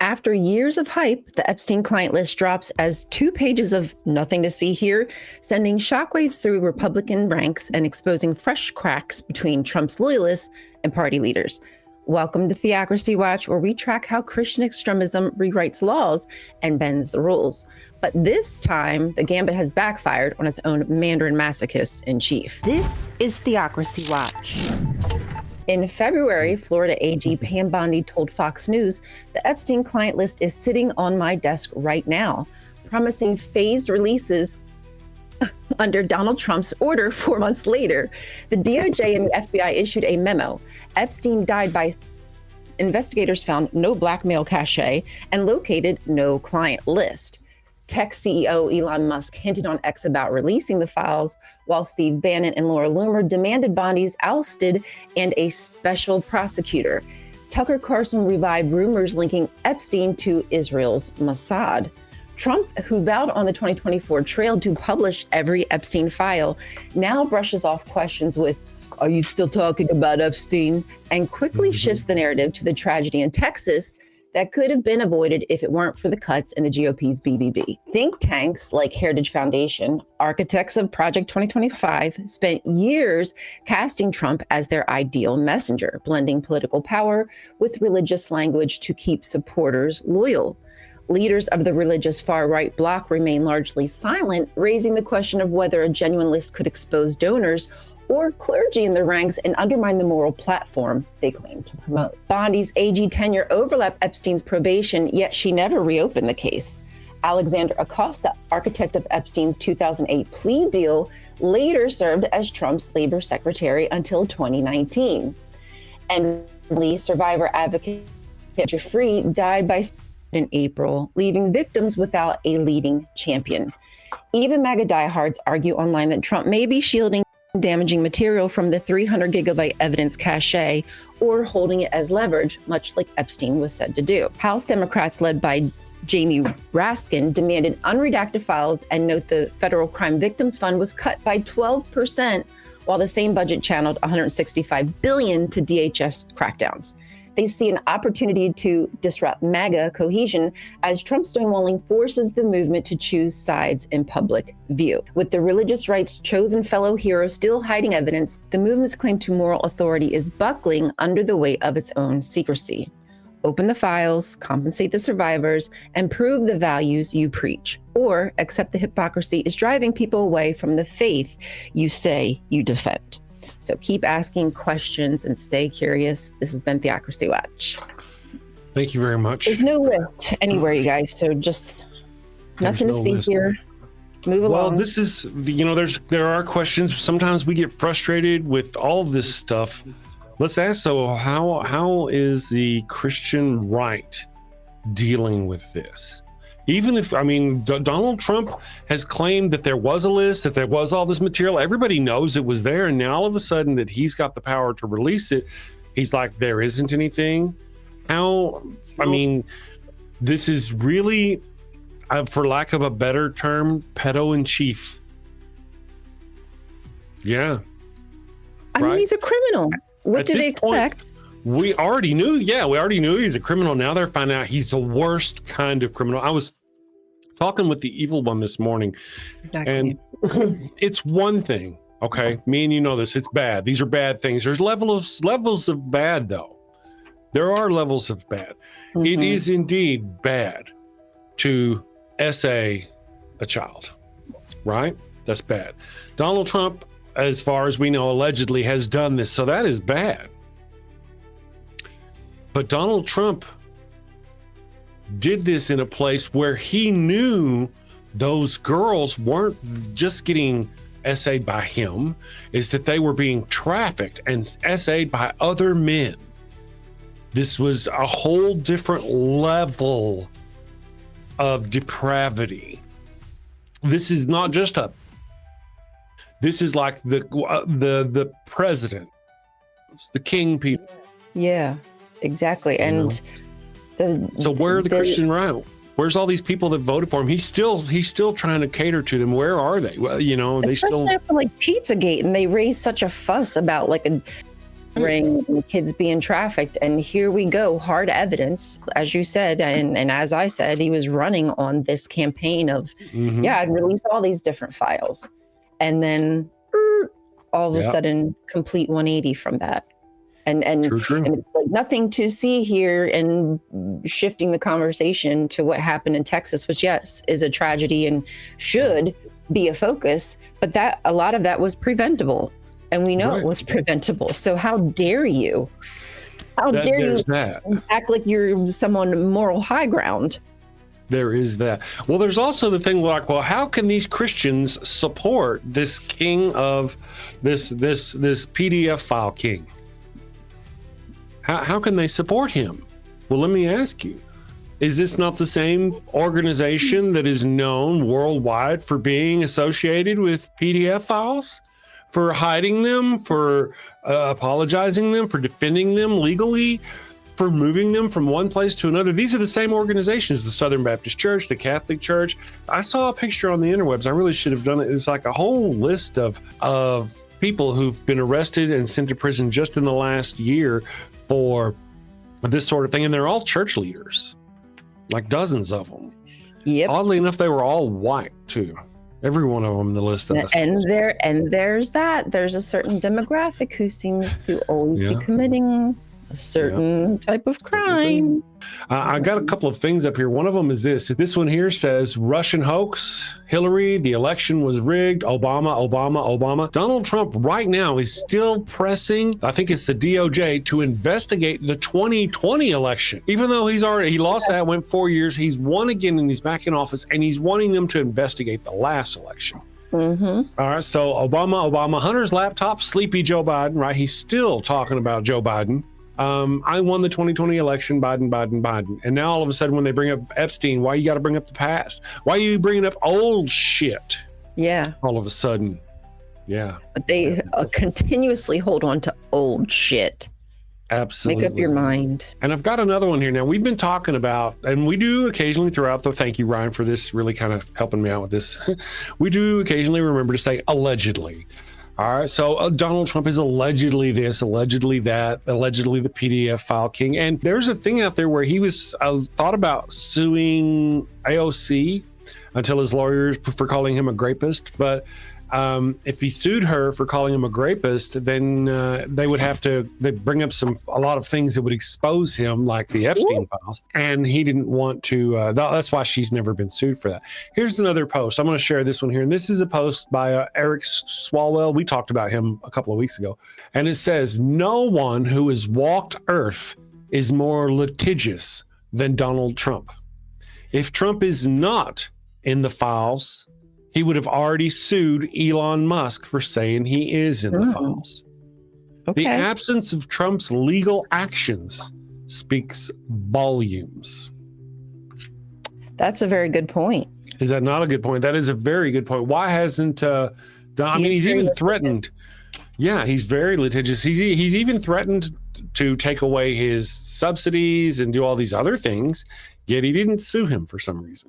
After years of hype, the Epstein client list drops as 2 pages of nothing to see here, sending shockwaves through Republican ranks and exposing fresh cracks between Trump's loyalists and party leaders. Welcome to Theocracy Watch, where we track how Christian extremism rewrites laws and bends the rules. But this time, the gambit has backfired on its own Mandarin masochist in chief. This is Theocracy Watch. In February, Florida AG Pam Bondi told Fox News, the Epstein client list is sitting on my desk right now, promising phased releases under Donald Trump's order 4 months later. The DOJ and the FBI issued a memo. Epstein died by investigators found no blackmail cachet and located no client list. Tech CEO Elon Musk hinted on X about releasing the files, while Steve Bannon and Laura Loomer demanded Bondi's ousted and a special prosecutor. Tucker Carlson revived rumors linking Epstein to Israel's Mossad. Trump, who vowed on the 2024 trail to publish every Epstein file, now brushes off questions with, "Are you still talking about Epstein?" and quickly shifts the narrative to the tragedy in Texas that could have been avoided if it weren't for the cuts in the GOP's BBB. Think tanks like Heritage Foundation, architects of Project 2025, spent years casting Trump as their ideal messenger, blending political power with religious language to keep supporters loyal. Leaders of the religious far-right bloc remain largely silent, raising the question of whether a genuine list could expose donors or clergy in their ranks and undermine the moral platform they claim to promote. Bondi's AG tenure overlapped Epstein's probation, yet she never reopened the case. Alexander Acosta, architect of Epstein's 2008 plea deal, later served as Trump's labor secretary until 2019. And Lee, survivor advocate Jeffrey, died by in April, leaving victims without a leading champion. Even MAGA diehards argue online that Trump may be shielding damaging material from the 300 gigabyte evidence cache or holding it as leverage, much like Epstein was said to do. House Democrats led by Jamie Raskin demanded unredacted files and note the Federal Crime Victims Fund was cut by 12%, while the same budget channeled $165 billion to DHS crackdowns. They see an opportunity to disrupt MAGA cohesion as Trump's stonewalling forces the movement to choose sides in public view. With the religious right's chosen fellow hero still hiding evidence, the movement's claim to moral authority is buckling under the weight of its own secrecy. Open the files, compensate the survivors, and prove the values you preach, or accept the hypocrisy is driving people away from the faith you say you defend. So keep asking questions and stay curious. This has been Theocracy Watch. Thank you very much. There's no list anywhere, you guys. So just nothing to see here. Move along. Well, this is, there are questions. Sometimes we get frustrated with all of this stuff. Let's ask, so how is the Christian right dealing with this? Even if, Donald Trump has claimed that there was a list, that there was all this material. Everybody knows it was there. And now all of a sudden that he's got the power to release it, he's like, there isn't anything. This is really, for lack of a better term, pedo in chief. Yeah. I mean, he's a criminal. What do they expect? We already knew he's a criminal. Now they're finding out he's the worst kind of criminal. I was talking with the evil one this morning, and it's one thing, okay? Me and you know this, it's bad. These are bad things. There's levels of bad, though. There are levels of bad. Mm-hmm. It is indeed bad to essay a child, right? That's bad. Donald Trump, as far as we know, allegedly has done this, so that is bad. But Donald Trump did this in a place where he knew those girls weren't just getting essayed by him, is that they were being trafficked and essayed by other men. This was a whole different level of depravity. This is not just this is like the president. It's the king people. Yeah. Exactly. And so where are the Christian right? Where's all these people that voted for him? He's still trying to cater to them. Where are they? Well, they especially still after like Pizzagate, and they raised such a fuss about like ring and kids being trafficked. And here we go, hard evidence, as you said, and as I said, he was running on this campaign of, I'd release all these different files. And then all of a sudden, complete 180 from that. And true. And it's like nothing to see here, and shifting the conversation to what happened in Texas, which is a tragedy and should be a focus, but that a lot of that was preventable, and we know it was preventable. So how dare you? How dare you act like you're someone moral high ground? There is that. Well, there's also the thing like, well, how can these Christians support this king of this PDF file king? How can they support him? Well, let me ask you, is this not the same organization that is known worldwide for being associated with PDF files, for hiding them, for apologizing them, for defending them legally, for moving them from one place to another? These are the same organizations, the Southern Baptist Church, the Catholic Church. I saw a picture on the interwebs. I really should have done it. It's like a whole list of people who've been arrested and sent to prison just in the last year for this sort of thing. And they're all church leaders, like dozens of them. Yep. Oddly enough, they were all white too. Every one of them in the list. There's a certain demographic who seems to always be committing a certain type of crime. I got a couple of things up here. One of them is this. This one here says Russian hoax, Hillary, the election was rigged, Obama. Donald Trump right now is still pressing, I think it's the DOJ, to investigate the 2020 election. Even though he lost that, went 4 years, he's won again and he's back in office, and he's wanting them to investigate the last election. All right, so Obama, Hunter's laptop, sleepy Joe Biden, right? He's still talking about Joe Biden. I won the 2020 election, Biden. And now all of a sudden when they bring up Epstein, why you got to bring up the past? Why are you bringing up old shit? Yeah. All of a sudden. Yeah. But they continuously hold on to old shit. Absolutely. Make up your mind. And I've got another one here. Now, we've been talking about, and we do occasionally throughout thank you, Ryan, for this, really kind of helping me out with this. We do occasionally remember to say allegedly. All right, so Donald Trump is allegedly this, allegedly that, allegedly the PDF file king. And there's a thing out there where he was thought about suing AOC until his lawyers for calling him a grapist. But if he sued her for calling him a grapist, then they would have to bring up a lot of things that would expose him, like the Epstein files. And he didn't want to. That's why she's never been sued for that. Here's another post. I'm going to share this one here. And this is a post by Eric Swalwell. We talked about him a couple of weeks ago. And it says, no one who has walked Earth is more litigious than Donald Trump. If Trump is not in the files, he would have already sued Elon Musk for saying he is in the files. The absence of Trump's legal actions speaks volumes. That's a very good point. Is that not a good point? That is a very good point. Why hasn't he's even threatened. Yeah, he's very litigious. He's even threatened to take away his subsidies and do all these other things, yet he didn't sue him for some reason.